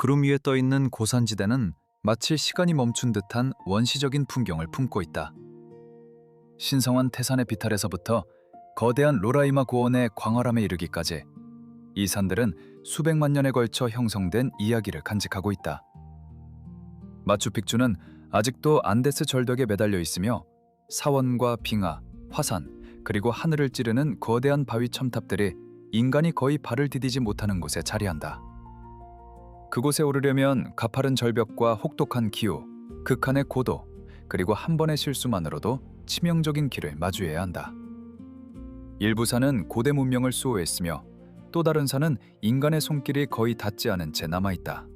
구름 위에 떠 있는 고산지대는 마치 시간이 멈춘 듯한 원시적인 풍경을 품고 있다. 신성한 태산의 비탈에서부터 거대한 로라이마 고원의 광활함에 이르기까지 이 산들은 수백만 년에 걸쳐 형성된 이야기를 간직하고 있다. 마추픽추는 아직도 안데스 절벽에 매달려 있으며 사원과 빙하, 화산, 그리고 하늘을 찌르는 거대한 바위 첨탑들이 인간이 거의 발을 디디지 못하는 곳에 자리한다. 그곳에 오르려면 가파른 절벽과 혹독한 기후, 극한의 고도, 그리고 한 번의 실수만으로도 치명적인 길을 마주해야 한다. 일부 산은 고대 문명을 수호했으며 또 다른 산은 인간의 손길이 거의 닿지 않은 채 남아있다.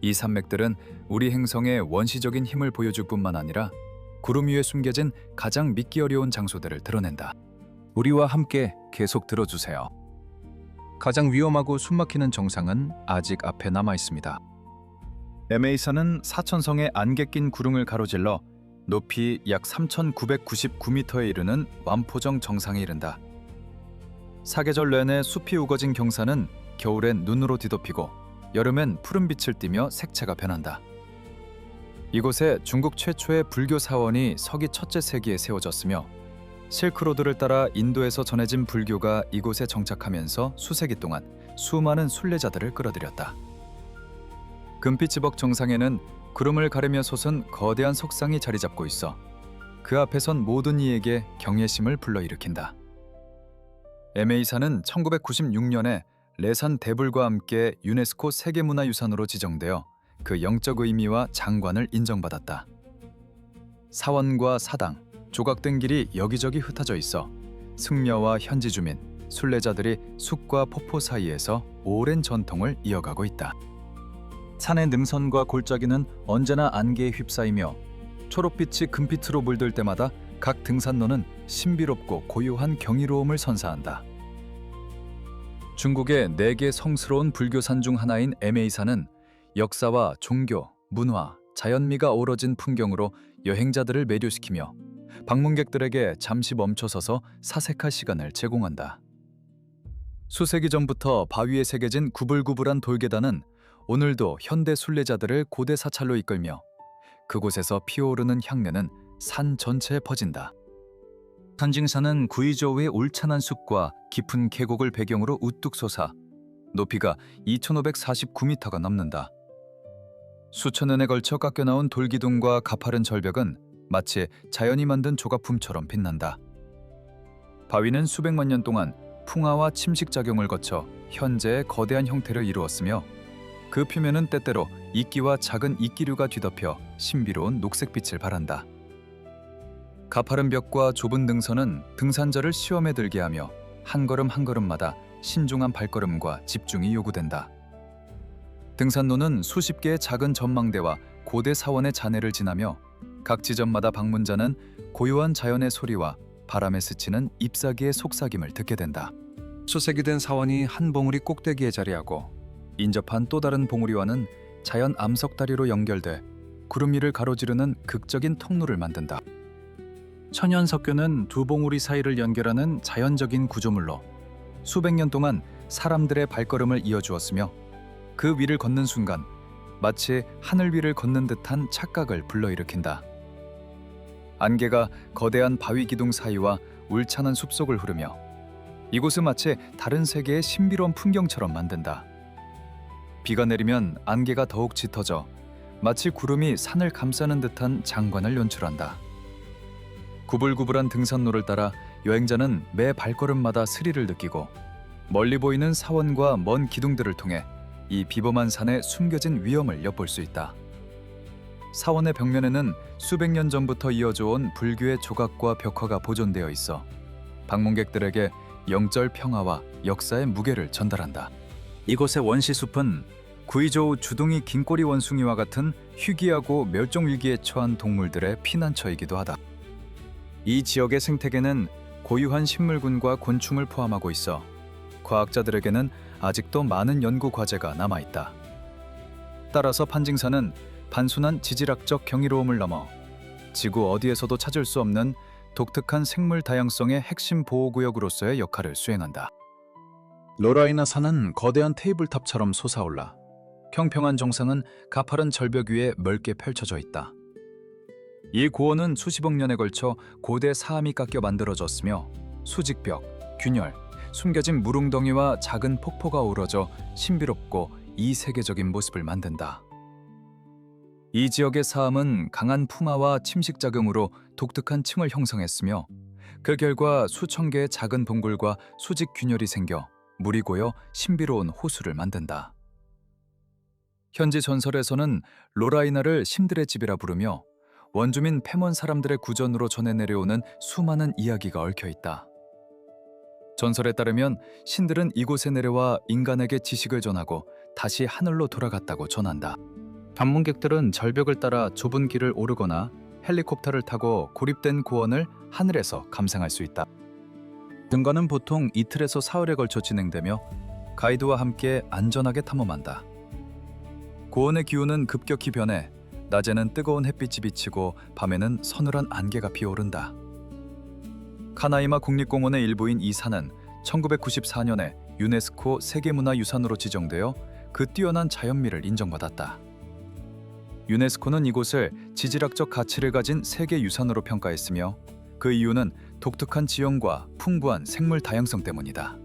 이 산맥들은 우리 행성의 원시적인 힘을 보여줄 뿐만 아니라 구름 위에 숨겨진 가장 믿기 어려운 장소들을 드러낸다. 우리와 함께 계속 들어주세요. 가장 위험하고 숨막히는 정상은 아직 앞에 남아 있습니다. 에메이산은 사천성의 안개 낀 구름을 가로질러 높이 약 3,999m에 이르는 완포정 정상에 이른다. 사계절 내내 숲이 우거진 경사는 겨울엔 눈으로 뒤덮이고 여름엔 푸른 빛을 띠며 색채가 변한다. 이곳에 중국 최초의 불교 사원이 서기 첫째 세기에 세워졌으며 실크로드를 따라 인도에서 전해진 불교가 이곳에 정착하면서 수세기 동안 수많은 순례자들을 끌어들였다. 금빛지벅 정상에는 구름을 가르며 솟은 거대한 석상이 자리 잡고 있어 그 앞에선 모든 이에게 경외심을 불러일으킨다. 에메이산은 1996년에 레산 대불과 함께 유네스코 세계문화유산으로 지정되어 그 영적 의미와 장관을 인정받았다. 사원과 사당, 조각된 길이 여기저기 흩어져 있어 승려와 현지 주민, 순례자들이 숲과 폭포 사이에서 오랜 전통을 이어가고 있다. 산의 능선과 골짜기는 언제나 안개에 휩싸이며 초록빛이 금빛으로 물들 때마다 각 등산로는 신비롭고 고요한 경이로움을 선사한다. 중국의 4개 성스러운 불교산 중 하나인 에메이산은 역사와 종교, 문화, 자연미가 어우러진 풍경으로 여행자들을 매료시키며 방문객들에게 잠시 멈춰서서 사색할 시간을 제공한다. 수세기 전부터 바위에 새겨진 구불구불한 돌계단은 오늘도 현대 순례자들을 고대 사찰로 이끌며 그곳에서 피어오르는 향내는 산 전체에 퍼진다. 산징산은 구이저우의 울창한 숲과 깊은 계곡을 배경으로 우뚝 솟아 높이가 2,549m가 넘는다. 수천 년에 걸쳐 깎여나온 돌기둥과 가파른 절벽은 마치 자연이 만든 조각품처럼 빛난다. 바위는 수백만 년 동안 풍화와 침식 작용을 거쳐 현재의 거대한 형태를 이루었으며 그 표면은 때때로 이끼와 작은 이끼류가 뒤덮여 신비로운 녹색빛을 발한다. 가파른 벽과 좁은 등선은 등산자를 시험에 들게 하며 한 걸음 한 걸음마다 신중한 발걸음과 집중이 요구된다. 등산로는 수십 개의 작은 전망대와 고대 사원의 잔해를 지나며 각 지점마다 방문자는 고요한 자연의 소리와 바람에 스치는 잎사귀의 속삭임을 듣게 된다. 수색이 된 사원이 한 봉우리 꼭대기에 자리하고 인접한 또 다른 봉우리와는 자연 암석다리로 연결돼 구름 위를 가로지르는 극적인 통로를 만든다. 천연석교는 두 봉우리 사이를 연결하는 자연적인 구조물로 수백 년 동안 사람들의 발걸음을 이어주었으며 그 위를 걷는 순간 마치 하늘 위를 걷는 듯한 착각을 불러일으킨다. 안개가 거대한 바위 기둥 사이와 울창한 숲속을 흐르며 이곳은 마치 다른 세계의 신비로운 풍경처럼 만든다. 비가 내리면 안개가 더욱 짙어져 마치 구름이 산을 감싸는 듯한 장관을 연출한다. 구불구불한 등산로를 따라 여행자는 매 발걸음마다 스릴을 느끼고 멀리 보이는 사원과 먼 기둥들을 통해 이 비범한 산에 숨겨진 위험을 엿볼 수 있다. 사원의 벽면에는 수백 년 전부터 이어져 온 불교의 조각과 벽화가 보존되어 있어 방문객들에게 영적 평화와 역사의 무게를 전달한다. 이곳의 원시숲은 구이저우 주둥이 긴꼬리 원숭이와 같은 희귀하고 멸종위기에 처한 동물들의 피난처이기도 하다. 이 지역의 생태계는 고유한 식물군과 곤충을 포함하고 있어 과학자들에게는 아직도 많은 연구 과제가 남아있다. 따라서 판징산은 단순한 지질학적 경이로움을 넘어 지구 어디에서도 찾을 수 없는 독특한 생물 다양성의 핵심 보호구역으로서의 역할을 수행한다. 로라이나 산은 거대한 테이블탑처럼 솟아올라 평평한 정상은 가파른 절벽 위에 넓게 펼쳐져 있다. 이 고원은 수십억 년에 걸쳐 고대 사암이 깎여 만들어졌으며 수직벽, 균열, 숨겨진 물웅덩이와 작은 폭포가 어우러져 신비롭고 이세계적인 모습을 만든다. 이 지역의 사암은 강한 풍화와 침식 작용으로 독특한 층을 형성했으며 그 결과 수천 개의 작은 동굴과 수직 균열이 생겨 물이 고여 신비로운 호수를 만든다. 현지 전설에서는 로라이나를 신들의 집이라 부르며 원주민 페몬 사람들의 구전으로 전해 내려오는 수많은 이야기가 얽혀 있다. 전설에 따르면 신들은 이곳에 내려와 인간에게 지식을 전하고 다시 하늘로 돌아갔다고 전한다. 방문객들은 절벽을 따라 좁은 길을 오르거나 헬리콥터를 타고 고립된 고원을 하늘에서 감상할 수 있다. 등반은 보통 이틀에서 사흘에 걸쳐 진행되며 가이드와 함께 안전하게 탐험한다. 고원의 기온은 급격히 변해 낮에는 뜨거운 햇빛이 비치고 밤에는 서늘한 안개가 피어오른다. 카나이마 국립공원의 일부인 이 산은 1994년에 유네스코 세계문화유산으로 지정되어 그 뛰어난 자연미를 인정받았다. 유네스코는 이곳을 지질학적 가치를 가진 세계유산으로 평가했으며 그 이유는 독특한 지형과 풍부한 생물 다양성 때문이다.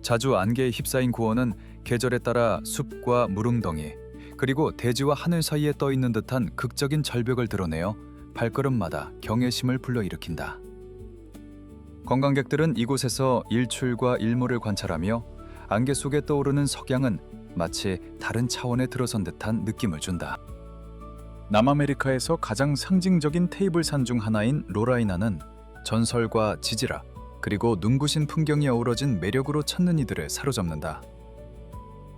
자주 안개에 휩싸인 고원은 계절에 따라 숲과 물웅덩이, 그리고 대지와 하늘 사이에 떠 있는 듯한 극적인 절벽을 드러내어 발걸음마다 경외심을 불러일으킨다. 관광객들은 이곳에서 일출과 일몰을 관찰하며 안개 속에 떠오르는 석양은 마치 다른 차원에 들어선 듯한 느낌을 준다. 남아메리카에서 가장 상징적인 테이블산 중 하나인 로라이나는 전설과 지질학, 그리고 눈부신 풍경이 어우러진 매력으로 찾는 이들을 사로잡는다.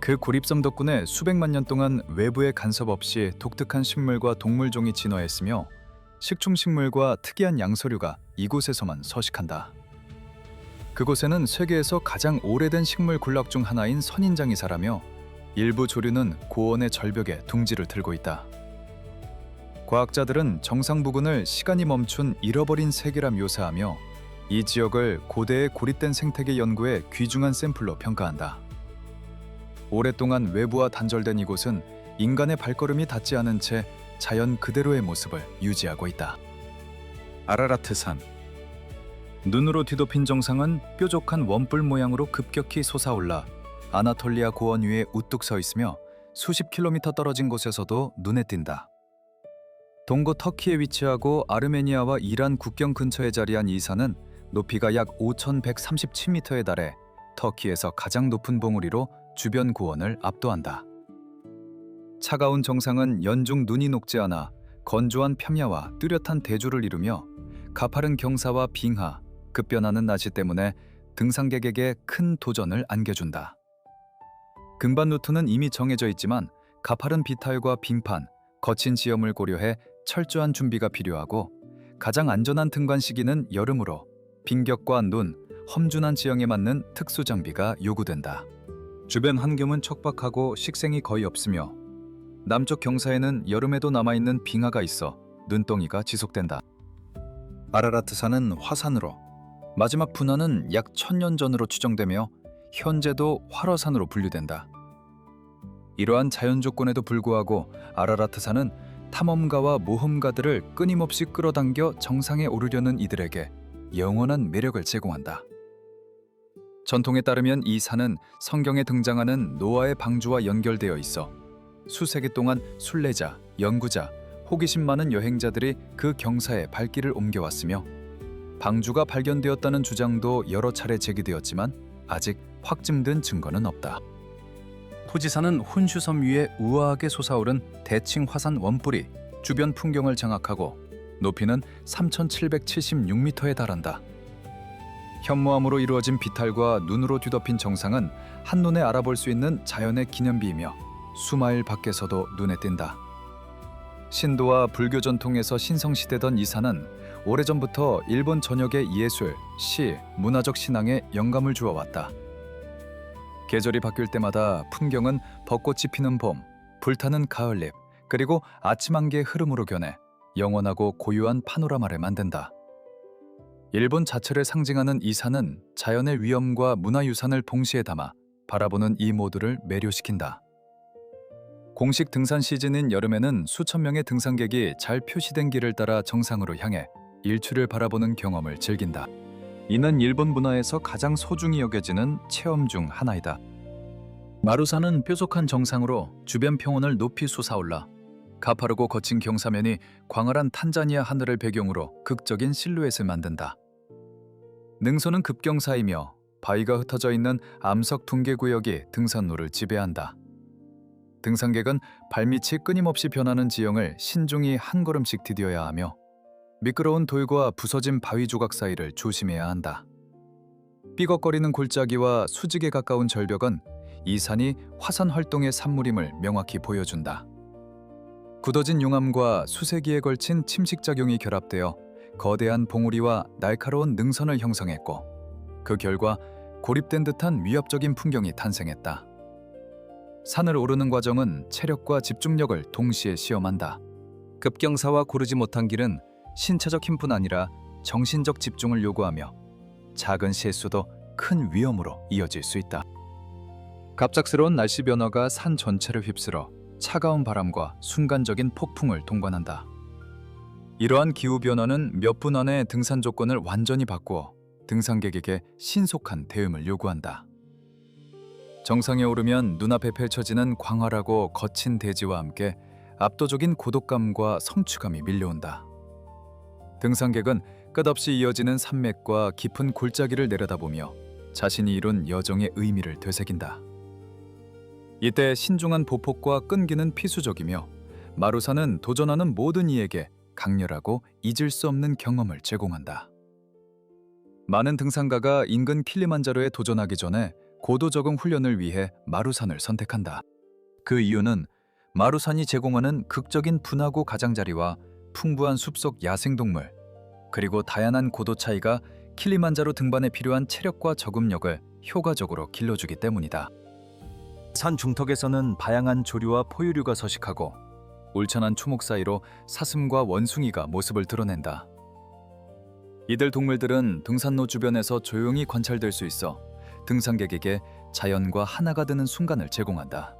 그 고립섬 덕분에 수백만 년 동안 외부의 간섭 없이 독특한 식물과 동물종이 진화했으며 식충식물과 특이한 양서류가 이곳에서만 서식한다. 그곳에는 세계에서 가장 오래된 식물 군락 중 하나인 선인장이 자라며 일부 조류는 고원의 절벽에 둥지를 들고 있다. 과학자들은 정상 부근을 시간이 멈춘 잃어버린 세계라 묘사하며 이 지역을 고대의 고립된 생태계 연구의 귀중한 샘플로 평가한다. 오랫동안 외부와 단절된 이곳은 인간의 발걸음이 닿지 않은 채 자연 그대로의 모습을 유지하고 있다. 아라라트산. 눈으로 뒤덮인 정상은 뾰족한 원뿔 모양으로 급격히 솟아올라 아나톨리아 고원 위에 우뚝 서 있으며 수십 킬로미터 떨어진 곳에서도 눈에 띈다. 동고 터키에 위치하고 아르메니아와 이란 국경 근처에 자리한 이 산은 높이가 약 5,137m에 달해 터키에서 가장 높은 봉우리로 주변 고원을 압도한다. 차가운 정상은 연중 눈이 녹지 않아 건조한 평야와 뚜렷한 대조를 이루며 가파른 경사와 빙하, 급변하는 날씨 때문에 등산객에게 큰 도전을 안겨준다. 등반 루트는 이미 정해져 있지만 가파른 비탈과 빙판, 거친 지형을 고려해 철저한 준비가 필요하고 가장 안전한 등반 시기는 여름으로 빈격과 눈, 험준한 지형에 맞는 특수 장비가 요구된다. 주변 환경은 척박하고 식생이 거의 없으며 남쪽 경사에는 여름에도 남아있는 빙하가 있어 눈덩이가 지속된다. 아라라트산은 화산으로, 마지막 분화는 약 1000년 전으로 추정되며 현재도 활화산으로 분류된다. 이러한 자연 조건에도 불구하고 아라라트산은 탐험가와 모험가들을 끊임없이 끌어당겨 정상에 오르려는 이들에게 영원한 매력을 제공한다. 전통에 따르면 이 산은 성경에 등장하는 노아의 방주와 연결되어 있어 수세기 동안 순례자, 연구자, 호기심 많은 여행자들이 그 경사에 발길을 옮겨왔으며 방주가 발견되었다는 주장도 여러 차례 제기되었지만 아직 확증된 증거는 없다. 후지산은 혼슈섬 위에 우아하게 솟아오른 대칭 화산 원뿔이 주변 풍경을 장악하고 높이는 3,776m에 달한다. 현무암으로 이루어진 비탈과 눈으로 뒤덮인 정상은 한눈에 알아볼 수 있는 자연의 기념비이며 수마일 밖에서도 눈에 띈다. 신도와 불교 전통에서 신성시되던 이 산은 오래전부터 일본 전역의 예술, 시, 문화적 신앙에 영감을 주어왔다. 계절이 바뀔 때마다 풍경은 벚꽃이 피는 봄, 불타는 가을잎, 그리고 아침 안개의 흐름으로 변해 영원하고 고유한 파노라마를 만든다. 일본 자체를 상징하는 이 산은 자연의 위엄과 문화유산을 동시에 담아 바라보는 이 모두를 매료시킨다. 공식 등산 시즌인 여름에는 수천 명의 등산객이 잘 표시된 길을 따라 정상으로 향해 일출을 바라보는 경험을 즐긴다. 이는 일본 문화에서 가장 소중히 여겨지는 체험 중 하나이다. 마루산은 뾰족한 정상으로 주변 평원을 높이 솟아올라 가파르고 거친 경사면이 광활한 탄자니아 하늘을 배경으로 극적인 실루엣을 만든다. 능선은 급경사이며 바위가 흩어져 있는 암석 둥계 구역이 등산로를 지배한다. 등산객은 발밑이 끊임없이 변하는 지형을 신중히 한 걸음씩 디뎌야 하며 미끄러운 돌과 부서진 바위 조각 사이를 조심해야 한다. 삐걱거리는 골짜기와 수직에 가까운 절벽은 이 산이 화산 활동의 산물임을 명확히 보여준다. 굳어진 용암과 수세기에 걸친 침식작용이 결합되어 거대한 봉우리와 날카로운 능선을 형성했고 그 결과 고립된 듯한 위협적인 풍경이 탄생했다. 산을 오르는 과정은 체력과 집중력을 동시에 시험한다. 급경사와 고르지 못한 길은 신체적 힘뿐 아니라 정신적 집중을 요구하며 작은 실수도 큰 위험으로 이어질 수 있다. 갑작스러운 날씨 변화가 산 전체를 휩쓸어 차가운 바람과 순간적인 폭풍을 동반한다. 이러한 기후 변화는 몇 분 안에 등산 조건을 완전히 바꾸어 등산객에게 신속한 대응을 요구한다. 정상에 오르면 눈앞에 펼쳐지는 광활하고 거친 대지와 함께 압도적인 고독감과 성취감이 밀려온다. 등산객은 끝없이 이어지는 산맥과 깊은 골짜기를 내려다보며 자신이 이룬 여정의 의미를 되새긴다. 이때 신중한 보폭과 끈기는 필수적이며 마루산은 도전하는 모든 이에게 강렬하고 잊을 수 없는 경험을 제공한다. 많은 등산가가 인근 킬리만자로에 도전하기 전에 고도 적응 훈련을 위해 마루산을 선택한다. 그 이유는 마루산이 제공하는 극적인 분화구 가장자리와 풍부한 숲속 야생동물, 그리고 다양한 고도 차이가 킬리만자로 등반에 필요한 체력과 적응력을 효과적으로 길러주기 때문이다. 산 중턱에서는 다양한 조류와 포유류가 서식하고 울창한 초목 사이로 사슴과 원숭이가 모습을 드러낸다. 이들 동물들은 등산로 주변에서 조용히 관찰될 수 있어 등산객에게 자연과 하나가 되는 순간을 제공한다.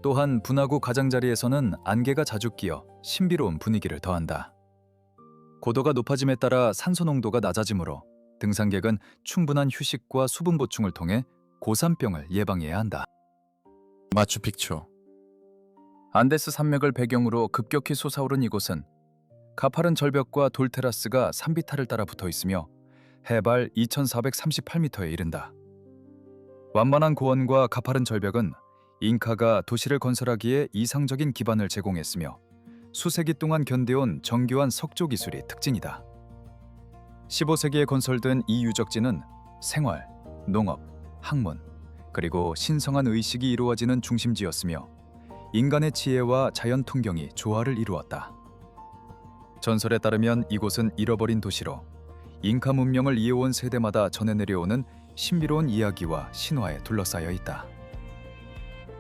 또한 분화구 가장자리에서는 안개가 자주 끼어 신비로운 분위기를 더한다. 고도가 높아짐에 따라 산소 농도가 낮아지므로 등산객은 충분한 휴식과 수분 보충을 통해 고산병을 예방해야 한다. 마추픽추. 안데스 산맥을 배경으로 급격히 솟아오른 이곳은 가파른 절벽과 돌 테라스가 산비탈을 따라 붙어 있으며 해발 2438m에 이른다. 완만한 고원과 가파른 절벽은 잉카가 도시를 건설하기에 이상적인 기반을 제공했으며 수세기 동안 견뎌온 정교한 석조 기술이 특징이다. 15세기에 건설된 이 유적지는 생활, 농업, 학문, 그리고 신성한 의식이 이루어지는 중심지였으며 인간의 지혜와 자연 통경이 조화를 이루었다. 전설에 따르면 이곳은 잃어버린 도시로 잉카 문명을 이어온 세대마다 전해 내려오는 신비로운 이야기와 신화에 둘러싸여 있다.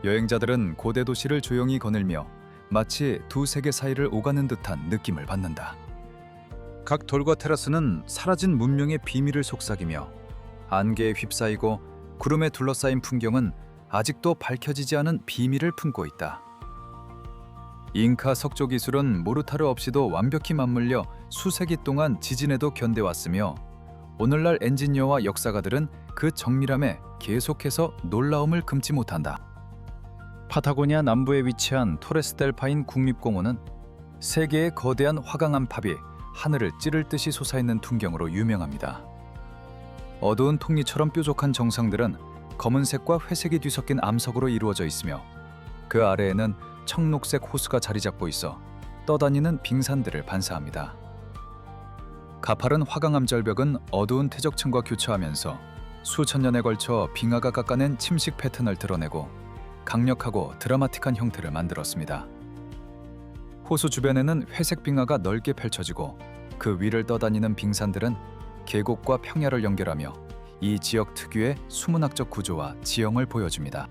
여행자들은 고대 도시를 조용히 거닐며 마치 두 세계 사이를 오가는 듯한 느낌을 받는다. 각 돌과 테라스는 사라진 문명의 비밀을 속삭이며 안개에 휩싸이고 구름에 둘러싸인 풍경은 아직도 밝혀지지 않은 비밀을 품고 있다. 잉카 석조 기술은 모르타르 없이도 완벽히 맞물려 수세기 동안 지진에도 견뎌왔으며 오늘날 엔지니어와 역사가들은 그 정밀함에 계속해서 놀라움을 금치 못한다. 파타고니아 남부에 위치한 토레스 델 파인 국립공원은 세계의 거대한 화강암 팝이 하늘을 찌를 듯이 솟아있는 풍경으로 유명합니다. 어두운 톱니처럼 뾰족한 정상들은 검은색과 회색이 뒤섞인 암석으로 이루어져 있으며 그 아래에는 청록색 호수가 자리 잡고 있어 떠다니는 빙산들을 반사합니다. 가파른 화강암 절벽은 어두운 퇴적층과 교차하면서 수천 년에 걸쳐 빙하가 깎아낸 침식 패턴을 드러내고 강력하고 드라마틱한 형태를 만들었습니다. 호수 주변에는 회색 빙하가 넓게 펼쳐지고 그 위를 떠다니는 빙산들은 계곡과 평야를 연결하며 이 지역 특유의 수문학적 구조와 지형을 보여줍니다.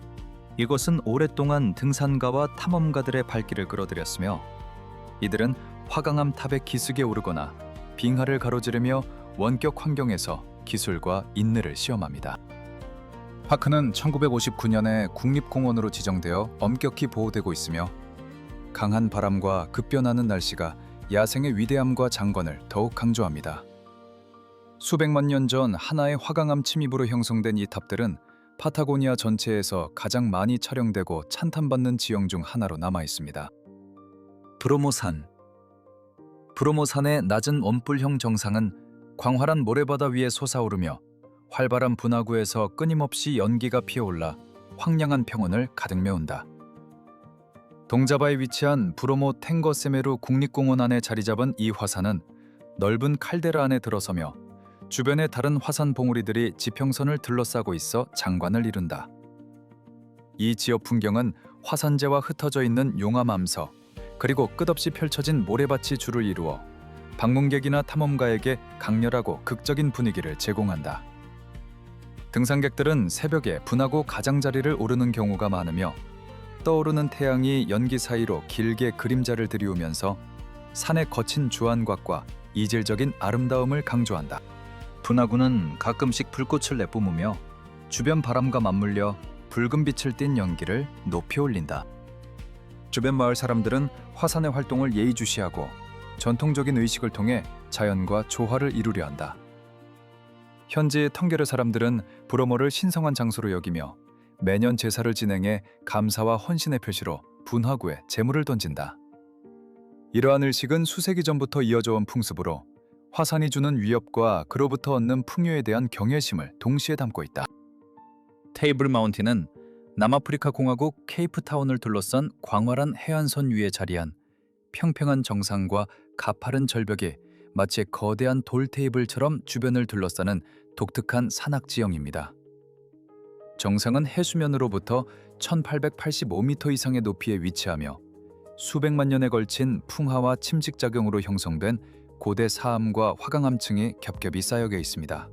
이곳은 오랫동안 등산가와 탐험가들의 발길을 끌어들였으며 이들은 화강암 탑의 기슭에 오르거나 빙하를 가로지르며 원격 환경에서 기술과 인내를 시험합니다. 파크는 1959년에 국립공원으로 지정되어 엄격히 보호되고 있으며 강한 바람과 급변하는 날씨가 야생의 위대함과 장관을 더욱 강조합니다. 수백만 년 전 하나의 화강암 침입으로 형성된 이 탑들은 파타고니아 전체에서 가장 많이 촬영되고 찬탄받는 지형 중 하나로 남아 있습니다. 브로모산. 브로모산의 낮은 원뿔형 정상은 광활한 모래바다 위에 솟아오르며 활발한 분화구에서 끊임없이 연기가 피어올라 황량한 평원을 가득 메운다. 동자바에 위치한 브로모 탱거세메루 국립공원 안에 자리 잡은 이 화산은 넓은 칼데라 안에 들어서며 주변의 다른 화산 봉우리들이 지평선을 둘러싸고 있어 장관을 이룬다. 이 지역 풍경은 화산재와 흩어져 있는 용암암서 그리고 끝없이 펼쳐진 모래밭이 줄을 이루어 방문객이나 탐험가에게 강렬하고 극적인 분위기를 제공한다. 등산객들은 새벽에 분화구 가장자리를 오르는 경우가 많으며 떠오르는 태양이 연기 사이로 길게 그림자를 들이우면서 산의 거친 주안곽과 이질적인 아름다움을 강조한다. 분화구는 가끔씩 불꽃을 내뿜으며 주변 바람과 맞물려 붉은 빛을 띤 연기를 높이 올린다. 주변 마을 사람들은 화산의 활동을 예의주시하고 전통적인 의식을 통해 자연과 조화를 이루려 한다. 현지 텅게르 사람들은 브로모를 신성한 장소로 여기며 매년 제사를 진행해 감사와 헌신의 표시로 분화구에 제물을 던진다. 이러한 의식은 수세기 전부터 이어져 온 풍습으로 화산이 주는 위협과 그로부터 얻는 풍요에 대한 경외심을 동시에 담고 있다. 테이블 마운틴은 남아프리카 공화국 케이프타운을 둘러싼 광활한 해안선 위에 자리한 평평한 정상과 가파른 절벽이 마치 거대한 돌 테이블처럼 주변을 둘러싸는 독특한 산악 지형입니다. 정상은 해수면으로부터 1885m 이상의 높이에 위치하며 수백만 년에 걸친 풍화와 침식작용으로 형성된 고대 사암과 화강암층이 겹겹이 쌓여져 있습니다.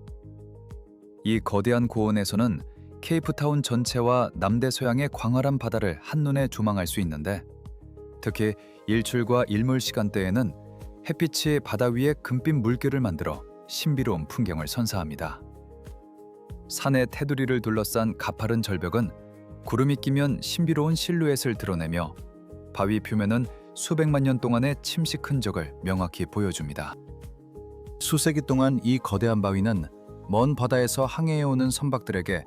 이 거대한 고원에서는 케이프타운 전체와 남대서양의 광활한 바다를 한눈에 조망할 수 있는데 특히 일출과 일몰 시간대에는 햇빛이 바다 위에 금빛 물결을 만들어 신비로운 풍경을 선사합니다. 산의 테두리를 둘러싼 가파른 절벽은 구름이 끼면 신비로운 실루엣을 드러내며 바위 표면은 수백만 년 동안의 침식 흔적을 명확히 보여줍니다. 수세기 동안 이 거대한 바위는 먼 바다에서 항해해오는 선박들에게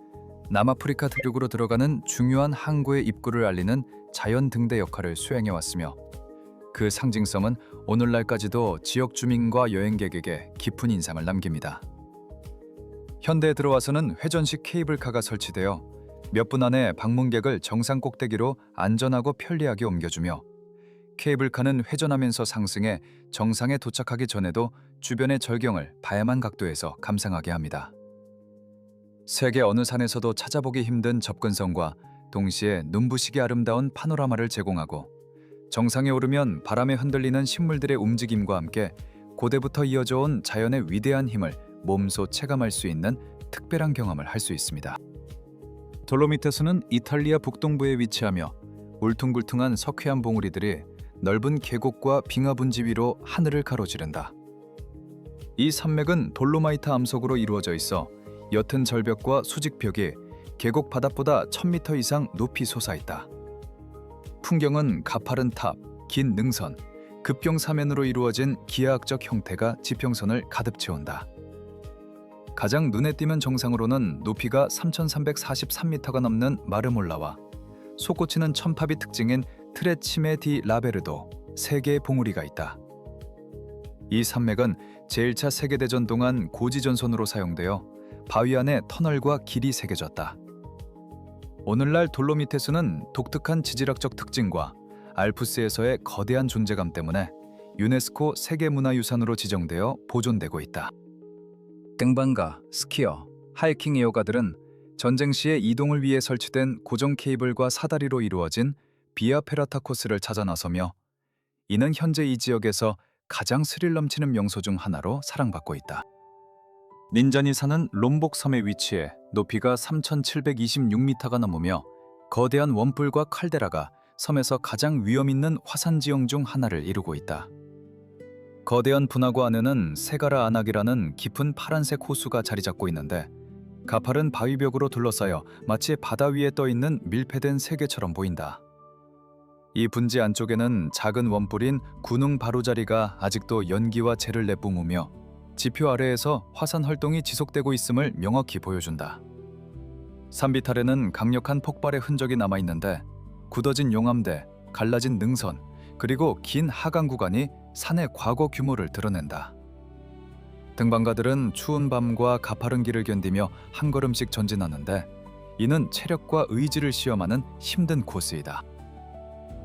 남아프리카 대륙으로 들어가는 중요한 항구의 입구를 알리는 자연 등대 역할을 수행해왔으며 그 상징성은 오늘날까지도 지역 주민과 여행객에게 깊은 인상을 남깁니다. 현대에 들어와서는 회전식 케이블카가 설치되어 몇 분 안에 방문객을 정상 꼭대기로 안전하고 편리하게 옮겨주며 케이블카는 회전하면서 상승해 정상에 도착하기 전에도 주변의 절경을 다양한 각도에서 감상하게 합니다. 세계 어느 산에서도 찾아보기 힘든 접근성과 동시에 눈부시게 아름다운 파노라마를 제공하고 정상에 오르면 바람에 흔들리는 식물들의 움직임과 함께 고대부터 이어져 온 자연의 위대한 힘을 몸소 체감할 수 있는 특별한 경험을 할 수 있습니다. 돌로미테스는 이탈리아 북동부에 위치하며 울퉁불퉁한 석회암 봉우리들이 넓은 계곡과 빙하 분지 위로 하늘을 가로지른다. 이 산맥은 돌로마이트 암석으로 이루어져 있어 옅은 절벽과 수직벽이 계곡 바닥보다 1000m 이상 높이 솟아있다. 풍경은 가파른 탑, 긴 능선, 급경사면으로 이루어진 기하학적 형태가 지평선을 가득 채운다. 가장 눈에 띄는 정상으로는 높이가 3343m가 넘는 마르몰라와 솟구치는 천팝이 특징인 트레치메 디 라베르도 3개의 봉우리가 있다. 이 산맥은 제1차 세계대전 동안 고지전선으로 사용되어 바위 안에 터널과 길이 새겨졌다. 오늘날 돌로미테스는 독특한 지질학적 특징과 알프스에서의 거대한 존재감 때문에 유네스코 세계문화유산으로 지정되어 보존되고 있다. 등반가, 스키어, 하이킹 애호가들은 전쟁 시에 이동을 위해 설치된 고정 케이블과 사다리로 이루어진 비아 페라타 코스를 찾아 나서며 이는 현재 이 지역에서 가장 스릴 넘치는 명소 중 하나로 사랑받고 있다. 닌자니 산은 롬복 섬에 위치해 높이가 3726m가 넘으며 거대한 원뿔과 칼데라가 섬에서 가장 위험 있는 화산 지형 중 하나를 이루고 있다. 거대한 분화구 안에는 세가라 안악이라는 깊은 파란색 호수가 자리 잡고 있는데 가파른 바위벽으로 둘러싸여 마치 바다 위에 떠 있는 밀폐된 세계처럼 보인다. 이 분지 안쪽에는 작은 원뿔인 군웅 바루자리가 아직도 연기와 재를 내뿜으며 지표 아래에서 화산 활동이 지속되고 있음을 명확히 보여준다. 산 비탈에는 강력한 폭발의 흔적이 남아있는데 굳어진 용암대, 갈라진 능선, 그리고 긴 하강 구간이 산의 과거 규모를 드러낸다. 등반가들은 추운 밤과 가파른 길을 견디며 한 걸음씩 전진하는데 이는 체력과 의지를 시험하는 힘든 코스이다.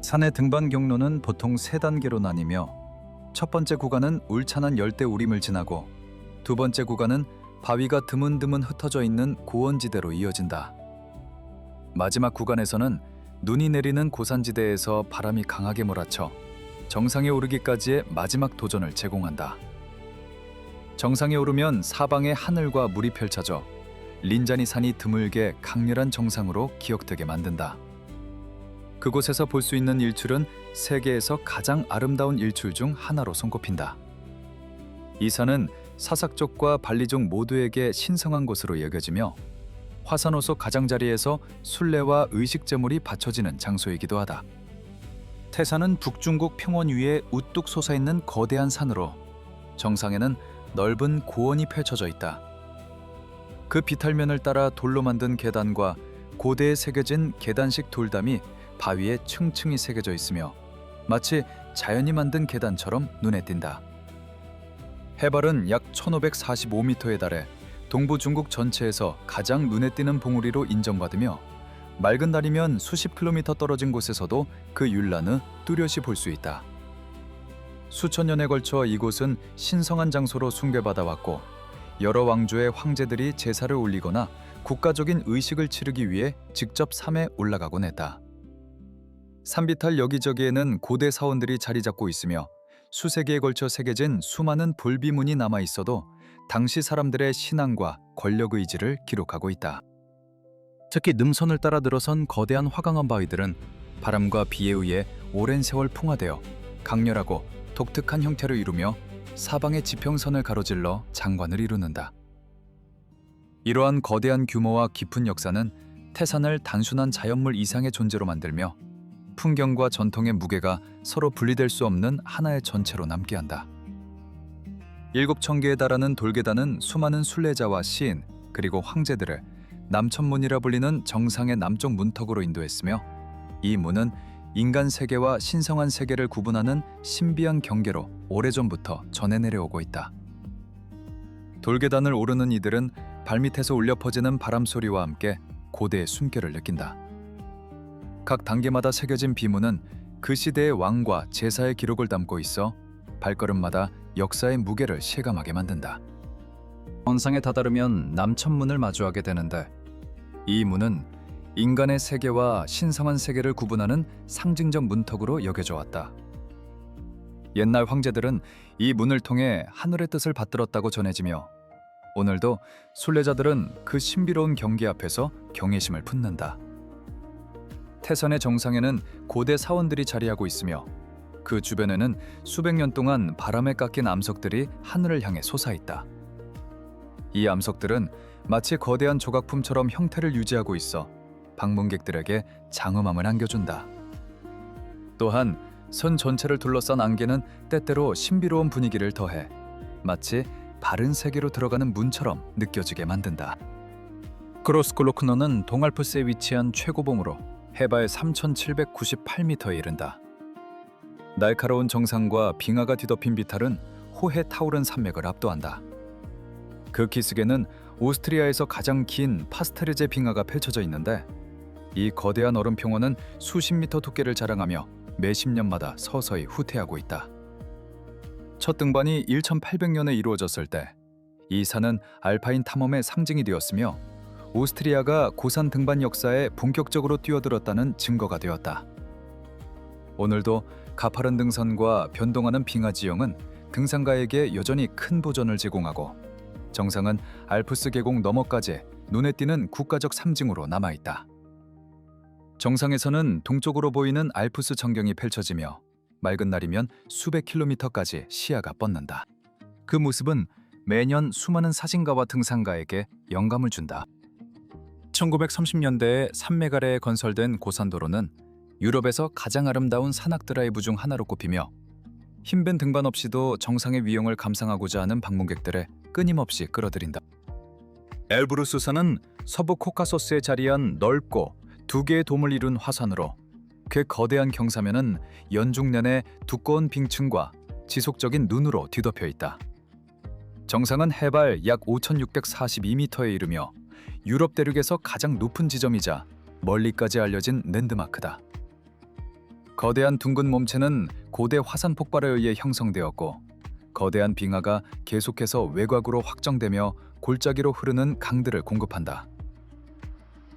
산의 등반 경로는 보통 3단계로 나뉘며 첫 번째 구간은 울창한 열대 우림을 지나고 두 번째 구간은 바위가 드문드문 흩어져 있는 고원지대로 이어진다. 마지막 구간에서는 눈이 내리는 고산지대에서 바람이 강하게 몰아쳐 정상에 오르기까지의 마지막 도전을 제공한다. 정상에 오르면 사방에 하늘과 물이 펼쳐져 린자니 산이 드물게 강렬한 정상으로 기억되게 만든다. 그곳에서 볼 수 있는 일출은 세계에서 가장 아름다운 일출 중 하나로 손꼽힌다. 이 산은 사삭족과 발리족 모두에게 신성한 곳으로 여겨지며 화산호소 가장자리에서 순례와 의식제물이 바쳐지는 장소이기도 하다. 태산은 북중국 평원 위에 우뚝 솟아있는 거대한 산으로 정상에는 넓은 고원이 펼쳐져 있다. 그 비탈면을 따라 돌로 만든 계단과 고대에 새겨진 계단식 돌담이 바위에 층층이 새겨져 있으며 마치 자연이 만든 계단처럼 눈에 띈다. 해발은 약 1545m에 달해 동부 중국 전체에서 가장 눈에 띄는 봉우리로 인정받으며 맑은 날이면 수십 킬로미터 떨어진 곳에서도 그 윤란을 뚜렷이 볼 수 있다. 수천 년에 걸쳐 이곳은 신성한 장소로 숭배받아 왔고 여러 왕조의 황제들이 제사를 올리거나 국가적인 의식을 치르기 위해 직접 삶에 올라가곤 했다. 산비탈 여기저기에는 고대 사원들이 자리 잡고 있으며 수세기에 걸쳐 새겨진 수많은 돌비문이 남아 있어도 당시 사람들의 신앙과 권력 의지를 기록하고 있다. 특히 능선을 따라 늘어선 거대한 화강암 바위들은 바람과 비에 의해 오랜 세월 풍화되어 강렬하고 독특한 형태를 이루며 사방의 지평선을 가로질러 장관을 이루는다. 이러한 거대한 규모와 깊은 역사는 태산을 단순한 자연물 이상의 존재로 만들며 풍경과 전통의 무게가 서로 분리될 수 없는 하나의 전체로 남게 한다. 7,000개에 달하는 돌계단은 수많은 순례자와 시인 그리고 황제들을 남천문이라 불리는 정상의 남쪽 문턱으로 인도했으며 이 문은 인간 세계와 신성한 세계를 구분하는 신비한 경계로 오래전부터 전해 내려오고 있다. 돌계단을 오르는 이들은 발밑에서 울려 퍼지는 바람 소리와 함께 고대의 숨결을 느낀다. 각 단계마다 새겨진 비문은 그 시대의 왕과 제사의 기록을 담고 있어 발걸음마다 역사의 무게를 실감하게 만든다. 언상에 다다르면 남천문을 마주하게 되는데 이 문은 인간의 세계와 신성한 세계를 구분하는 상징적 문턱으로 여겨져 왔다. 옛날 황제들은 이 문을 통해 하늘의 뜻을 받들었다고 전해지며 오늘도 순례자들은 그 신비로운 경계 앞에서 경외심을 품는다. 태산의 정상에는 고대 사원들이 자리하고 있으며 그 주변에는 수백 년 동안 바람에 깎인 암석들이 하늘을 향해 솟아있다. 이 암석들은 마치 거대한 조각품처럼 형태를 유지하고 있어 방문객들에게 장엄함을 안겨준다. 또한 선 전체를 둘러싼 안개는 때때로 신비로운 분위기를 더해 마치 바른 세계로 들어가는 문처럼 느껴지게 만든다. 크로스글로크너는 동알프스에 위치한 최고봉으로 해발 3,798m에 이른다. 날카로운 정상과 빙하가 뒤덮인 비탈은 호해 타오른 산맥을 압도한다. 그 기슭에는 오스트리아에서 가장 긴 파스테르제 빙하가 펼쳐져 있는데 이 거대한 얼음 평원은 수십 미터 두께를 자랑하며 매십 년마다 서서히 후퇴하고 있다. 첫 등반이 1800년에 이루어졌을 때 이 산은 알파인 탐험의 상징이 되었으며 오스트리아가 고산 등반 역사에 본격적으로 뛰어들었다는 증거가 되었다. 오늘도 가파른 등산과 변동하는 빙하 지형은 등산가에게 여전히 큰 도전을 제공하고 정상은 알프스 계곡 너머까지 눈에 띄는 국가적 상징으로 남아있다. 정상에서는 동쪽으로 보이는 알프스 전경이 펼쳐지며 맑은 날이면 수백 킬로미터까지 시야가 뻗는다. 그 모습은 매년 수많은 사진가와 등산가에게 영감을 준다. 1930년대에 산맥 아래에 건설된 고산도로는 유럽에서 가장 아름다운 산악 드라이브 중 하나로 꼽히며 힘든 등반 없이도 정상의 위용을 감상하고자 하는 방문객들을 끊임없이 끌어들인다. 엘브루스산은 서부 코카소스에 자리한 넓고 두 개의 돔을 이룬 화산으로 그 거대한 경사면은 연중 내내 두꺼운 빙층과 지속적인 눈으로 뒤덮여 있다. 정상은 해발 약 5,642m에 이르며 유럽 대륙에서 가장 높은 지점이자 멀리까지 알려진 랜드마크다. 거대한 둥근 몸체는 고대 화산 폭발에 의해 형성되었고 거대한 빙하가 계속해서 외곽으로 확정되며 골짜기로 흐르는 강들을 공급한다.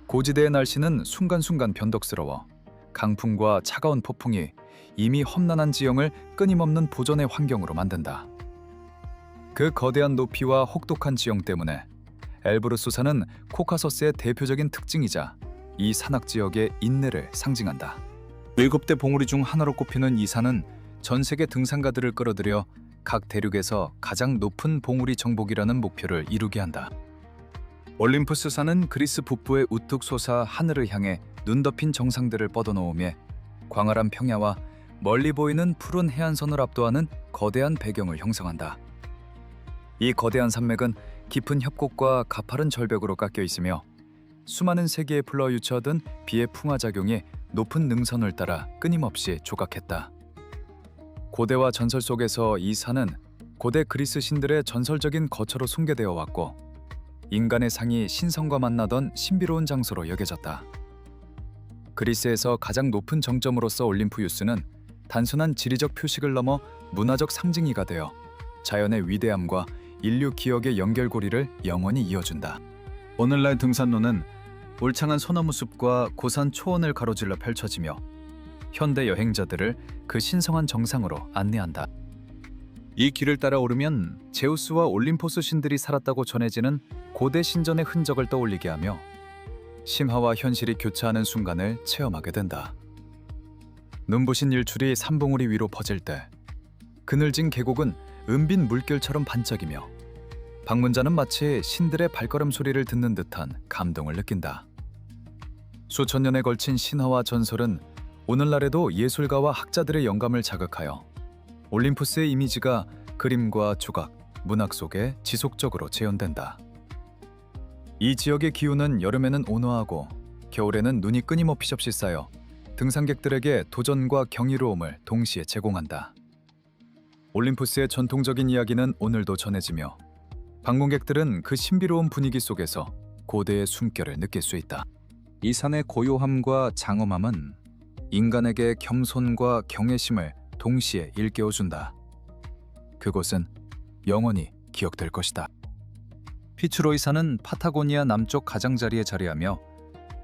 고지대의 날씨는 순간순간 변덕스러워 강풍과 차가운 폭풍이 이미 험난한 지형을 끊임없는 보존의 환경으로 만든다. 그 거대한 높이와 혹독한 지형 때문에 엘브루스산은 코카소스의 대표적인 특징이자 이 산악 지역의 인내를 상징한다. 7대 봉우리 중 하나로 꼽히는 이 산은 전 세계 등산가들을 끌어들여 각 대륙에서 가장 높은 봉우리 정복이라는 목표를 이루게 한다. 올림푸스 산은 그리스 북부에 우뚝 솟아 하늘을 향해 눈 덮인 정상들을 뻗어놓으며 광활한 평야와 멀리 보이는 푸른 해안선을 압도하는 거대한 배경을 형성한다. 이 거대한 산맥은 깊은 협곡과 가파른 절벽으로 깎여 있으며 수많은 세기에 풀러 유치하던 비의 풍화작용이 높은 능선을 따라 끊임없이 조각했다. 고대와 전설 속에서 이 산은 고대 그리스 신들의 전설적인 거처로 숭배되어 왔고 인간의 상이 신성과 만나던 신비로운 장소로 여겨졌다. 그리스에서 가장 높은 정점으로서 올림푸유스는 단순한 지리적 표식을 넘어 문화적 상징이가 되어 자연의 위대함과 인류 기억의 연결고리를 영원히 이어준다. 오늘날 등산로는 울창한 소나무 숲과 고산 초원을 가로질러 펼쳐지며 현대 여행자들을 그 신성한 정상으로 안내한다. 이 길을 따라 오르면 제우스와 올림포스 신들이 살았다고 전해지는 고대 신전의 흔적을 떠올리게 하며 심화와 현실이 교차하는 순간을 체험하게 된다. 눈부신 일출이 산봉우리 위로 퍼질 때 그늘진 계곡은 은빛 물결처럼 반짝이며 방문자는 마치 신들의 발걸음 소리를 듣는 듯한 감동을 느낀다. 수천 년에 걸친 신화와 전설은 오늘날에도 예술가와 학자들의 영감을 자극하여 올림푸스의 이미지가 그림과 조각, 문학 속에 지속적으로 재현된다. 이 지역의 기후는 여름에는 온화하고 겨울에는 눈이 끊임없이 접시 쌓여 등산객들에게 도전과 경이로움을 동시에 제공한다. 올림푸스의 전통적인 이야기는 오늘도 전해지며 방문객들은 그 신비로운 분위기 속에서 고대의 숨결을 느낄 수 있다. 이 산의 고요함과 장엄함은 인간에게 겸손과 경외심을 동시에 일깨워준다. 그곳은 영원히 기억될 것이다. 피츠로이 산은 파타고니아 남쪽 가장자리에 자리하며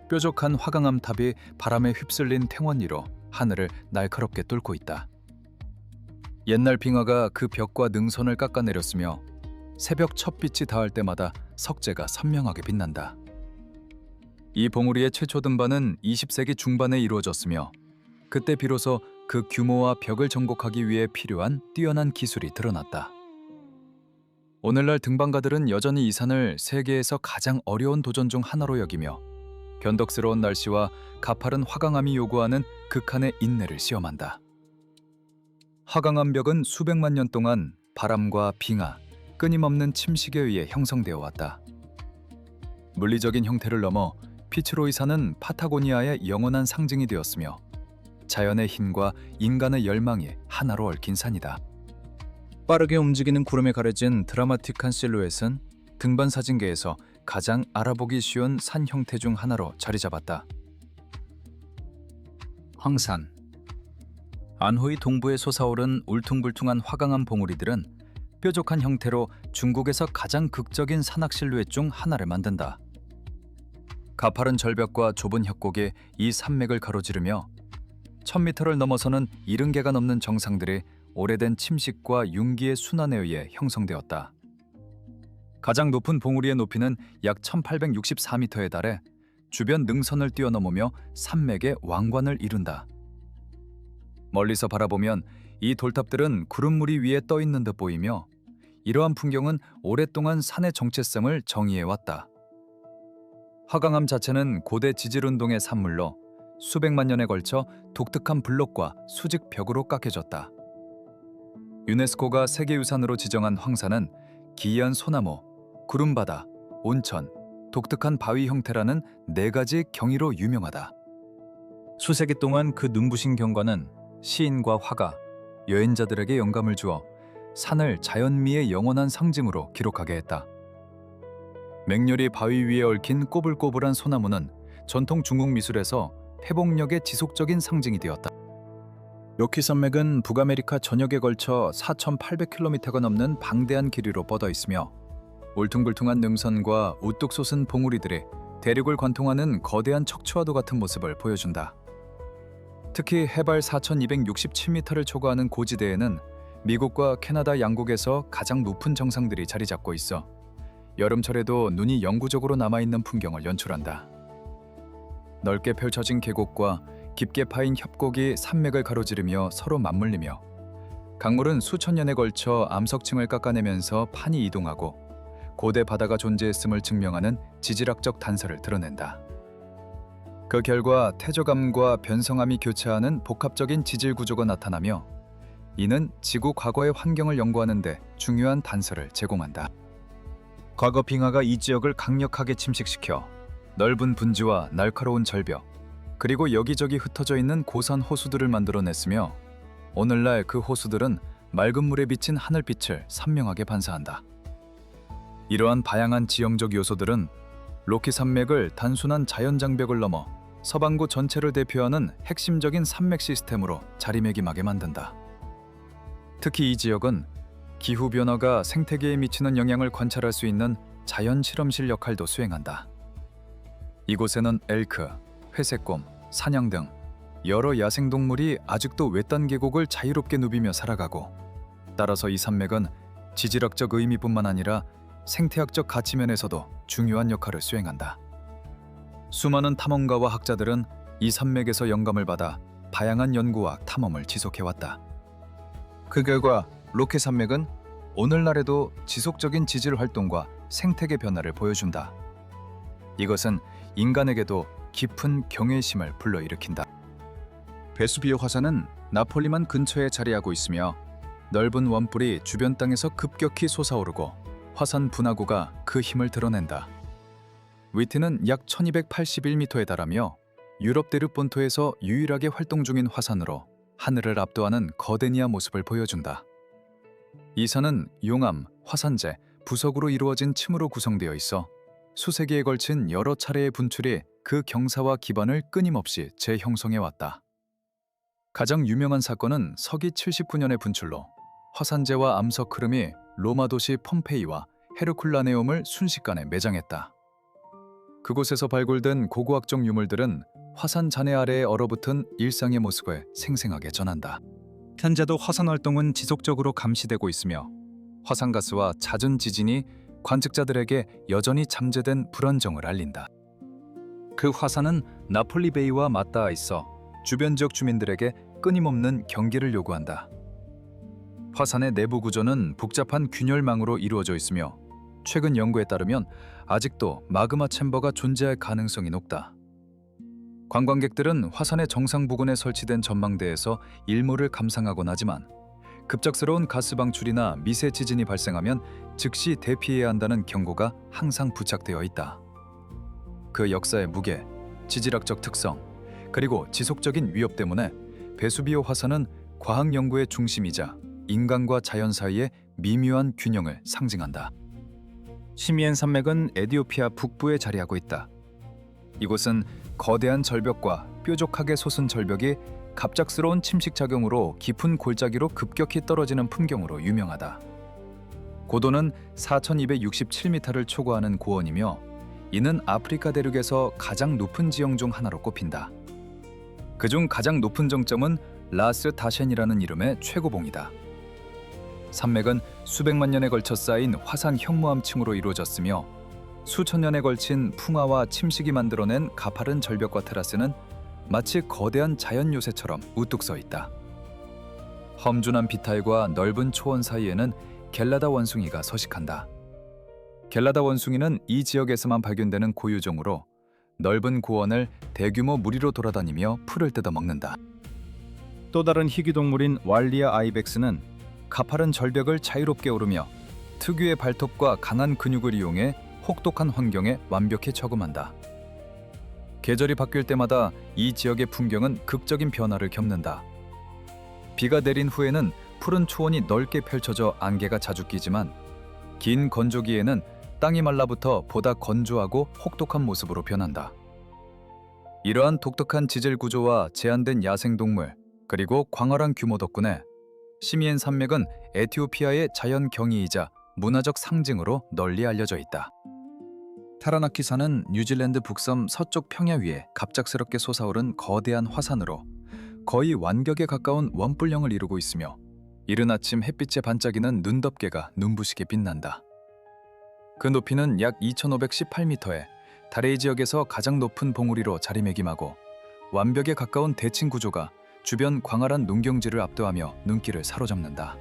뾰족한 화강암탑이 바람에 휩쓸린 탱원 위로 하늘을 날카롭게 뚫고 있다. 옛날 빙하가 그 벽과 능선을 깎아내렸으며 새벽 첫 빛이 닿을 때마다 석재가 선명하게 빛난다. 이 봉우리의 최초 등반은 20세기 중반에 이루어졌으며 그때 비로소 그 규모와 벽을 정복하기 위해 필요한 뛰어난 기술이 드러났다. 오늘날 등반가들은 여전히 이 산을 세계에서 가장 어려운 도전 중 하나로 여기며 변덕스러운 날씨와 가파른 화강암이 요구하는 극한의 인내를 시험한다. 화강암 벽은 수백만 년 동안 바람과 빙하, 끊임없는 침식에 의해 형성되어 왔다. 물리적인 형태를 넘어 피츠로이 산은 파타고니아의 영원한 상징이 되었으며 자연의 힘과 인간의 열망이 하나로 얽힌 산이다. 빠르게 움직이는 구름에 가려진 드라마틱한 실루엣은 등반 사진계에서 가장 알아보기 쉬운 산 형태 중 하나로 자리 잡았다. 황산. 안후이 동부에 솟아오른 울퉁불퉁한 화강암 봉우리들은 뾰족한 형태로 중국에서 가장 극적인 산악 실루엣 중 하나를 만든다. 가파른 절벽과 좁은 협곡이 이 산맥을 가로지르며 1000m를 넘어서는 70개가 넘는 정상들이 오래된 침식과 융기의 순환에 의해 형성되었다. 가장 높은 봉우리의 높이는 약 1864m에 달해 주변 능선을 뛰어넘으며 산맥의 왕관을 이룬다. 멀리서 바라보면 이 돌탑들은 구름무리 위에 떠 있는 듯 보이며 이러한 풍경은 오랫동안 산의 정체성을 정의해왔다. 화강암 자체는 고대 지질운동의 산물로 수백만 년에 걸쳐 독특한 블록과 수직 벽으로 깎여졌다. 유네스코가 세계유산으로 지정한 황산은 기이한 소나무, 구름바다, 온천, 독특한 바위 형태라는 4가지 경이로 유명하다. 수세기 동안 그 눈부신 경관은 시인과 화가, 여행자들에게 영감을 주어 산을 자연미의 영원한 상징으로 기록하게 했다. 맹렬히 바위 위에 얽힌 꼬불꼬불한 소나무는 전통 중국 미술에서 회복력의 지속적인 상징이 되었다. 로키 산맥은 북아메리카 전역에 걸쳐 4,800km가 넘는 방대한 길이로 뻗어 있으며 울퉁불퉁한 능선과 우뚝 솟은 봉우리들이 대륙을 관통하는 거대한 척추와도 같은 모습을 보여준다. 특히 해발 4,267m를 초과하는 고지대에는 미국과 캐나다 양국에서 가장 높은 정상들이 자리 잡고 있어 여름철에도 눈이 영구적으로 남아있는 풍경을 연출한다. 넓게 펼쳐진 계곡과 깊게 파인 협곡이 산맥을 가로지르며 서로 맞물리며 강물은 수천 년에 걸쳐 암석층을 깎아내면서 판이 이동하고 고대 바다가 존재했음을 증명하는 지질학적 단서를 드러낸다. 그 결과 태저감과 변성암이 교차하는 복합적인 지질 구조가 나타나며 이는 지구 과거의 환경을 연구하는 데 중요한 단서를 제공한다. 과거 빙하가 이 지역을 강력하게 침식시켜 넓은 분지와 날카로운 절벽, 그리고 여기저기 흩어져 있는 고산 호수들을 만들어냈으며 오늘날 그 호수들은 맑은 물에 비친 하늘빛을 선명하게 반사한다. 이러한 다양한 지형적 요소들은 로키 산맥을 단순한 자연장벽을 넘어 서반구 전체를 대표하는 핵심적인 산맥 시스템으로 자리매김하게 만든다. 특히 이 지역은 기후변화가 생태계에 미치는 영향을 관찰할 수 있는 자연 실험실 역할도 수행한다. 이곳에는 엘크, 회색곰, 사냥 등 여러 야생동물이 아직도 외딴 계곡을 자유롭게 누비며 살아가고, 따라서 이 산맥은 지질학적 의미뿐만 아니라 생태학적 가치면에서도 중요한 역할을 수행한다. 수많은 탐험가와 학자들은 이 산맥에서 영감을 받아 다양한 연구와 탐험을 지속해왔다. 그 결과 로키 산맥은 오늘날에도 지속적인 지질 활동과 생태계 변화를 보여준다. 이것은 인간에게도 깊은 경외심을 불러일으킨다. 베수비오 화산은 나폴리만 근처에 자리하고 있으며 넓은 원뿔이 주변 땅에서 급격히 솟아오르고 화산 분화구가 그 힘을 드러낸다. 위티는 약 1281m에 달하며 유럽 대륙 본토에서 유일하게 활동 중인 화산으로 하늘을 압도하는 거대니아 모습을 보여준다. 이 산은 용암, 화산재, 부석으로 이루어진 층으로 구성되어 있어 수세기에 걸친 여러 차례의 분출이 그 경사와 기반을 끊임없이 재형성해왔다. 가장 유명한 사건은 서기 79년의 분출로 화산재와 암석 흐름이 로마 도시 폼페이와 헤르쿨라네움을 순식간에 매장했다. 그곳에서 발굴된 고고학적 유물들은 화산 잔해 아래에 얼어붙은 일상의 모습을 생생하게 전한다. 현재도 화산 활동은 지속적으로 감시되고 있으며 화산가스와 잦은 지진이 관측자들에게 여전히 잠재된 불안정을 알린다. 그 화산은 나폴리 베이와 맞닿아 있어 주변 지역 주민들에게 끊임없는 경계를 요구한다. 화산의 내부 구조는 복잡한 균열망으로 이루어져 있으며 최근 연구에 따르면 아직도 마그마 챔버가 존재할 가능성이 높다. 관광객들은 화산의 정상 부근에 설치된 전망대에서 일몰을 감상하곤 하지만 급작스러운 가스 방출이나 미세 지진이 발생하면 즉시 대피해야 한다는 경고가 항상 부착되어 있다. 그 역사의 무게, 지질학적 특성, 그리고 지속적인 위협 때문에 베수비오 화산은 과학 연구의 중심이자 인간과 자연 사이의 미묘한 균형을 상징한다. 시미엔 산맥은 에티오피아 북부에 자리하고 있다. 이곳은 거대한 절벽과 뾰족하게 솟은 절벽이 갑작스러운 침식 작용으로 깊은 골짜기로 급격히 떨어지는 풍경으로 유명하다. 고도는 4,267m를 초과하는 고원이며 이는 아프리카 대륙에서 가장 높은 지형 중 하나로 꼽힌다. 그중 가장 높은 정점은 라스 다셴이라는 이름의 최고봉이다. 산맥은 수백만 년에 걸쳐 쌓인 화산 현무암층으로 이루어졌으며 수천 년에 걸친 풍화와 침식이 만들어낸 가파른 절벽과 테라스는 마치 거대한 자연 요새처럼 우뚝 서 있다. 험준한 비탈과 넓은 초원 사이에는 겔라다 원숭이가 서식한다. 겔라다 원숭이는 이 지역에서만 발견되는 고유종으로 넓은 고원을 대규모 무리로 돌아다니며 풀을 뜯어 먹는다. 또 다른 희귀동물인 왈리아 아이벡스는 가파른 절벽을 자유롭게 오르며 특유의 발톱과 강한 근육을 이용해 혹독한 환경에 완벽히 적응한다. 계절이 바뀔 때마다 이 지역의 풍경은 극적인 변화를 겪는다. 비가 내린 후에는 푸른 초원이 넓게 펼쳐져 안개가 자주 끼지만 긴 건조기에는 땅이 말라붙어 보다 건조하고 혹독한 모습으로 변한다. 이러한 독특한 지질 구조와 제한된 야생동물 그리고 광활한 규모 덕분에 시미엔 산맥은 에티오피아의 자연 경이이자 문화적 상징으로 널리 알려져 있다. 타라나키산은 뉴질랜드 북섬 서쪽 평야 위에 갑작스럽게 솟아오른 거대한 화산으로 거의 완격에 가까운 원뿔형을 이루고 있으며 이른 아침 햇빛에 반짝이는 눈덮개가 눈부시게 빛난다. 그 높이는 약 2518m에 다레이 지역에서 가장 높은 봉우리로 자리매김하고 완벽에 가까운 대칭 구조가 주변 광활한 농경지를 압도하며 눈길을 사로잡는다.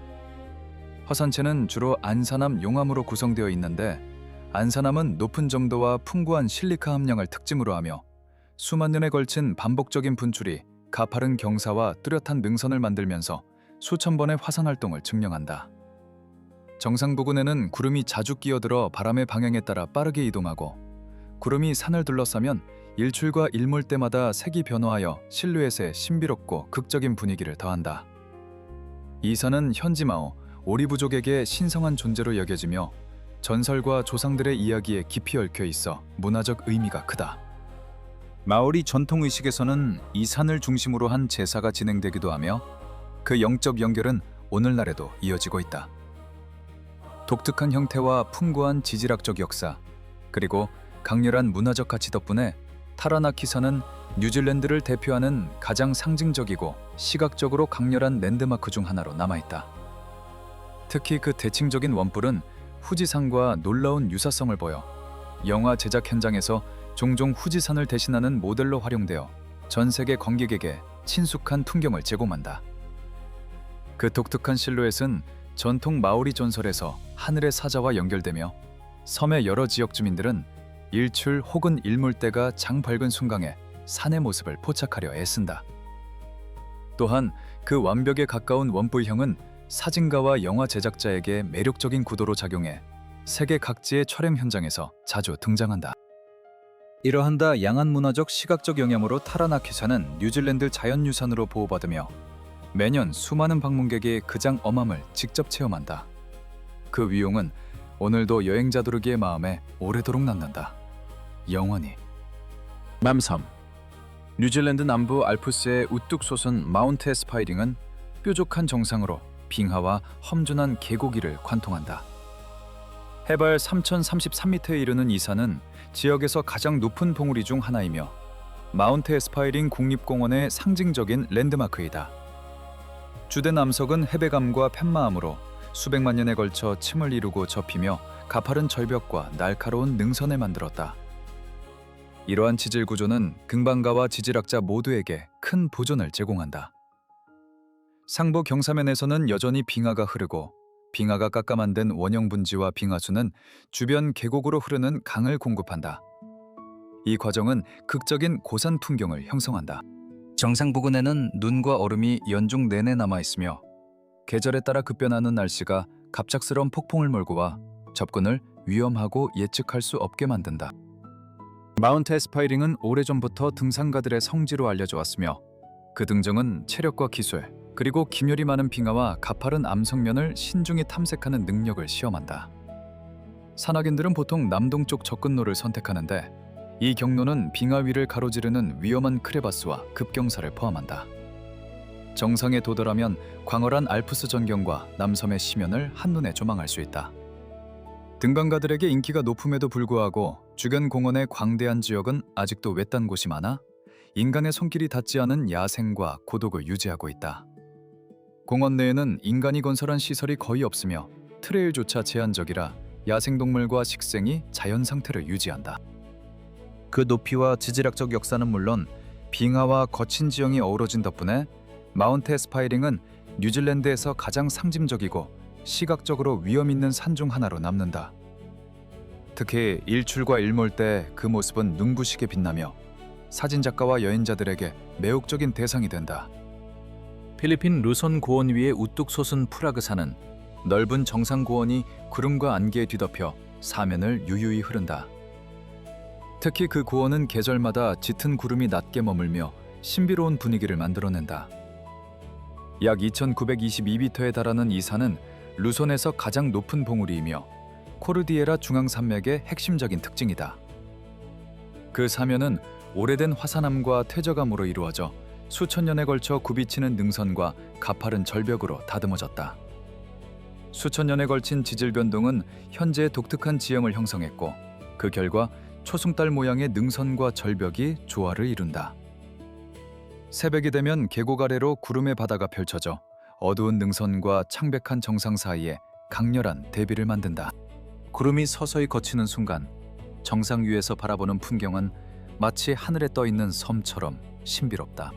화산체는 주로 안산암 용암으로 구성되어 있는데 안산암은 높은 점도와 풍부한 실리카 함량을 특징으로 하며 수만 년에 걸친 반복적인 분출이 가파른 경사와 뚜렷한 능선을 만들면서 수천 번의 화산 활동을 증명한다. 정상 부근에는 구름이 자주 끼어들어 바람의 방향에 따라 빠르게 이동하고 구름이 산을 둘러싸면 일출과 일몰 때마다 색이 변화하여 실루엣에 신비롭고 극적인 분위기를 더한다. 이 산은 현지마오 오리부족에게 신성한 존재로 여겨지며 전설과 조상들의 이야기에 깊이 얽혀 있어 문화적 의미가 크다. 마오리 전통 의식에서는 이 산을 중심으로 한 제사가 진행되기도 하며 그 영적 연결은 오늘날에도 이어지고 있다. 독특한 형태와 풍부한 지질학적 역사, 그리고 강렬한 문화적 가치 덕분에 타라나키산은 뉴질랜드를 대표하는 가장 상징적이고 시각적으로 강렬한 랜드마크 중 하나로 남아있다. 특히 그 대칭적인 원뿔은 후지산과 놀라운 유사성을 보여 영화 제작 현장에서 종종 후지산을 대신하는 모델로 활용되어 전 세계 관객에게 친숙한 풍경을 제공한다. 그 독특한 실루엣은 전통 마오리 전설에서 하늘의 사자와 연결되며 섬의 여러 지역 주민들은 일출 혹은 일몰 때가 장 밝은 순간에 산의 모습을 포착하려 애쓴다. 또한 그 완벽에 가까운 원뿔형은 사진가와 영화 제작자에게 매력적인 구도로 작용해 세계 각지의 촬영 현장에서 자주 등장한다. 이러한 다양한 문화적 시각적 영향으로 타라나키산은 뉴질랜드 자연유산으로 보호받으며 매년 수많은 방문객이 그장 엄함을 직접 체험한다. 그 위용은 오늘도 여행자들에게 마음에 오래도록 남는다. 영원히. 맘섬. 뉴질랜드 남부 알프스의 우뚝 솟은 마운트 에스파이링은 뾰족한 정상으로 빙하와 험준한 계곡위를 관통한다. 해발 3033m에 이르는 이 산은 지역에서 가장 높은 봉우리 중 하나이며 마운트 에스파이링 국립공원의 상징적인 랜드마크이다. 주된 암석은 해배감과 팻마암으로 수백만 년에 걸쳐 층을 이루고 접히며 가파른 절벽과 날카로운 능선을 만들었다. 이러한 지질 구조는 긍방가와 지질학자 모두에게 큰 보존을 제공한다. 상부 경사면에서는 여전히 빙하가 흐르고 빙하가 깎아 만든 원형 분지와 빙하수는 주변 계곡으로 흐르는 강을 공급한다. 이 과정은 극적인 고산 풍경을 형성한다. 정상 부근에는 눈과 얼음이 연중 내내 남아있으며 계절에 따라 급변하는 날씨가 갑작스러운 폭풍을 몰고 와 접근을 위험하고 예측할 수 없게 만든다. 마운트 에스파이링은 오래전부터 등산가들의 성지로 알려져 왔으며 그 등정은 체력과 기술, 그리고 기멸이 많은 빙하와 가파른 암석면을 신중히 탐색하는 능력을 시험한다. 산악인들은 보통 남동쪽 접근로를 선택하는데 이 경로는 빙하 위를 가로지르는 위험한 크레바스와 급경사를 포함한다. 정상에 도달하면 광활한 알프스 전경과 남섬의 시면을 한눈에 조망할 수 있다. 등반가들에게 인기가 높음에도 불구하고 주변 공원의 광대한 지역은 아직도 외딴 곳이 많아 인간의 손길이 닿지 않은 야생과 고독을 유지하고 있다. 공원 내에는 인간이 건설한 시설이 거의 없으며 트레일조차 제한적이라 야생동물과 식생이 자연 상태를 유지한다. 그 높이와 지질학적 역사는 물론 빙하와 거친 지형이 어우러진 덕분에 마운트 에스파이링은 뉴질랜드에서 가장 상징적이고 시각적으로 위험 있는 산 중 하나로 남는다. 특히 일출과 일몰 때 그 모습은 눈부시게 빛나며 사진작가와 여행자들에게 매혹적인 대상이 된다. 필리핀 루손 고원 위에 우뚝 솟은 프라그산은 넓은 정상 고원이 구름과 안개에 뒤덮여 사면을 유유히 흐른다. 특히 그 고원은 계절마다 짙은 구름이 낮게 머물며 신비로운 분위기를 만들어낸다. 약 2,922m에 달하는 이 산은 루손에서 가장 높은 봉우리이며 코르디에라 중앙산맥의 핵심적인 특징이다. 그 사면은 오래된 화산암과 퇴적암으로 이루어져 수천 년에 걸쳐 굽이치는 능선과 가파른 절벽으로 다듬어졌다. 수천 년에 걸친 지질 변동은 현재의 독특한 지형을 형성했고 그 결과 초승달 모양의 능선과 절벽이 조화를 이룬다. 새벽이 되면 계곡 아래로 구름의 바다가 펼쳐져 어두운 능선과 창백한 정상 사이에 강렬한 대비를 만든다. 구름이 서서히 걷히는 순간 정상 위에서 바라보는 풍경은 마치 하늘에 떠 있는 섬처럼 신비롭다.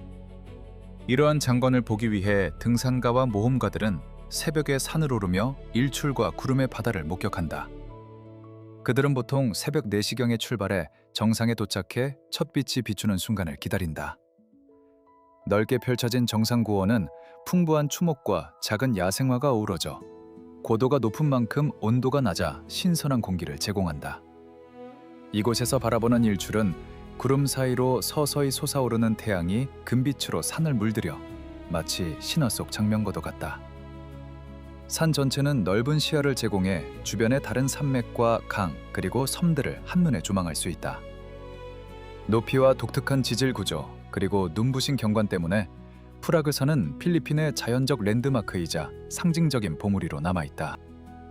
이러한 장관을 보기 위해 등산가와 모험가들은 새벽에 산을 오르며 일출과 구름의 바다를 목격한다. 그들은 보통 새벽 4시경에 출발해 정상에 도착해 첫 빛이 비추는 순간을 기다린다. 넓게 펼쳐진 정상 고원은 풍부한 추목과 작은 야생화가 어우러져 고도가 높은 만큼 온도가 낮아 신선한 공기를 제공한다. 이곳에서 바라보는 일출은 구름 사이로 서서히 솟아오르는 태양이 금빛으로 산을 물들여 마치 신화 속 장면과도 같다. 산 전체는 넓은 시야를 제공해 주변의 다른 산맥과 강 그리고 섬들을 한눈에 조망할 수 있다. 높이와 독특한 지질 구조 그리고 눈부신 경관 때문에 프라그산은 필리핀의 자연적 랜드마크이자 상징적인 봉우리로 남아있다.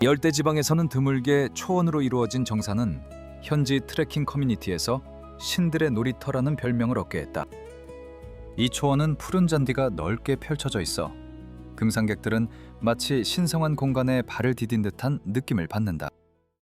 열대지방에서는 드물게 초원으로 이루어진 정상은 현지 트레킹 커뮤니티에서 신들의 놀이터라는 별명을 얻게 했다. 이 초원은 푸른 잔디가 넓게 펼쳐져 있어 등산객들은 마치 신성한 공간에 발을 디딘 듯한 느낌을 받는다.